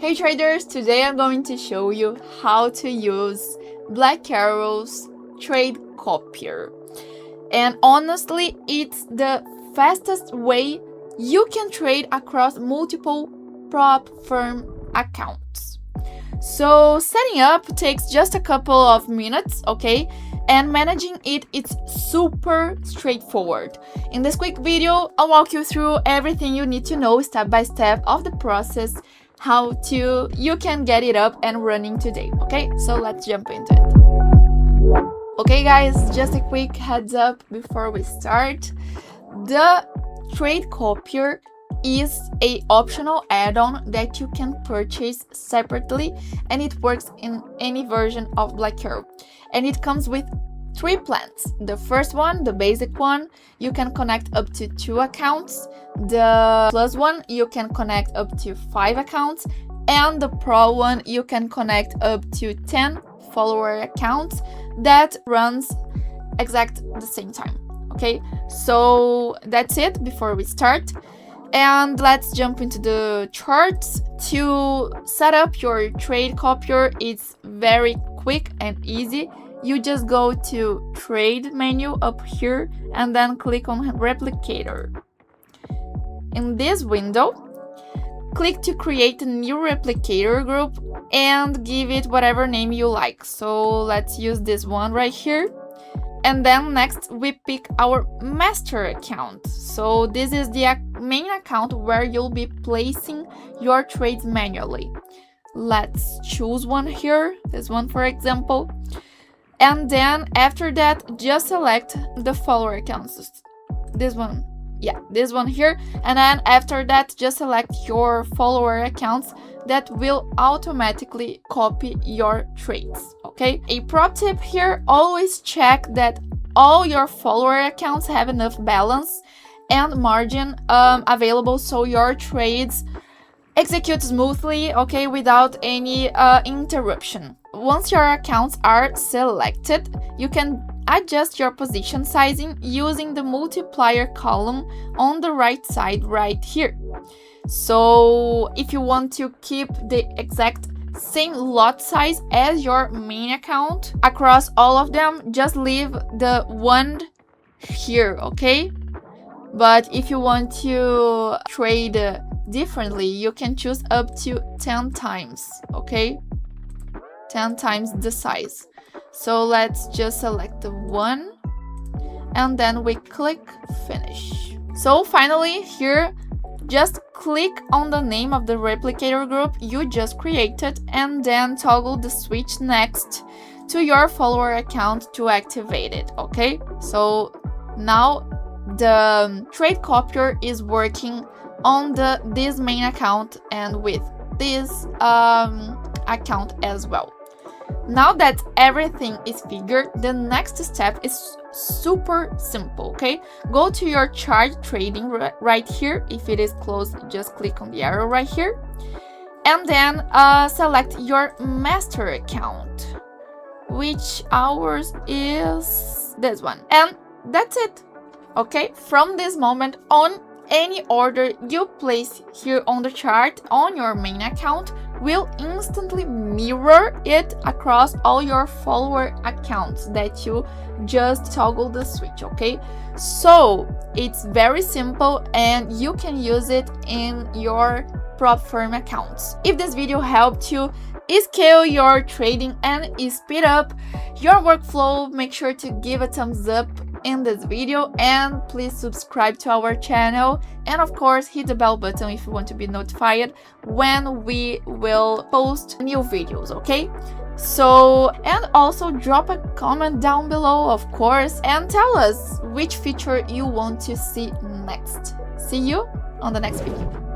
Hey traders, today I'm going to show you how to use BlackArrow's Trade Copier. And honestly, it's the fastest way you can trade across multiple prop firm accounts. So setting up takes just a couple of minutes, okay? And managing it's super straightforward. In this quick video, I'll walk you through everything you need to know step by step of the process, how you can get it up and running today, okay? So let's jump into it. Okay guys, just a quick heads up before we start. The Trade Copier is a optional add-on that you can purchase separately, and it works in any version of BlackArrow. And it comes with 3 plans. The first one, the basic one, you can connect up to 2 accounts. The plus one, you can connect up to 5 accounts. And the pro one, you can connect up to 10 follower accounts that runs exact the same time. Okay, so that's it before we start. And let's jump into the charts. To set up your Trade Copier, it's very quick and easy. You just go to Trade menu up here and then click on Replicator. In this window, click to create a new Replicator group and give it whatever name you like. So let's use this one right here. And then next we pick our master account. So this is the main account where you'll be placing your trades manually. Let's choose one here, this one for example. And then after that, just select the follower accounts. This one, yeah, this one here. And then after that, just select your follower accounts that will automatically copy your trades, okay? A prop tip here, always check that all your follower accounts have enough balance and margin available so your trades execute smoothly, okay, without any interruption. Once your accounts are selected, you can adjust your position sizing using the multiplier column on the right side right here. So if you want to keep the exact same lot size as your main account across all of them, just leave the 1 here, okay? But if you want to trade differently, you can choose up to 10 times, okay? 10 times the size. So let's just select the 1 and then we click finish. So finally here, just click on the name of the replicator group you just created and then toggle the switch next to your follower account to activate it, okay? So now the Trade Copier is working on this main account and with this account as well. Now that everything is figured, the next step is super simple, okay? Go to your chart trading right here. If it is closed, just click on the arrow right here. And then select your master account, which ours is this one. And that's it, okay? From this moment on, any order you place here on the chart on your main account will instantly mirror it across all your follower accounts that you just toggle the switch, okay? So it's very simple and you can use it in your prop firm accounts. If this video helped you scale your trading and speed up your workflow, make sure to give a thumbs up in this video and please subscribe to our channel, and of course hit the bell button if you want to be notified when we will post new videos, okay? So, and also drop a comment down below, of course, and tell us which feature you want to see next. See you on the next video.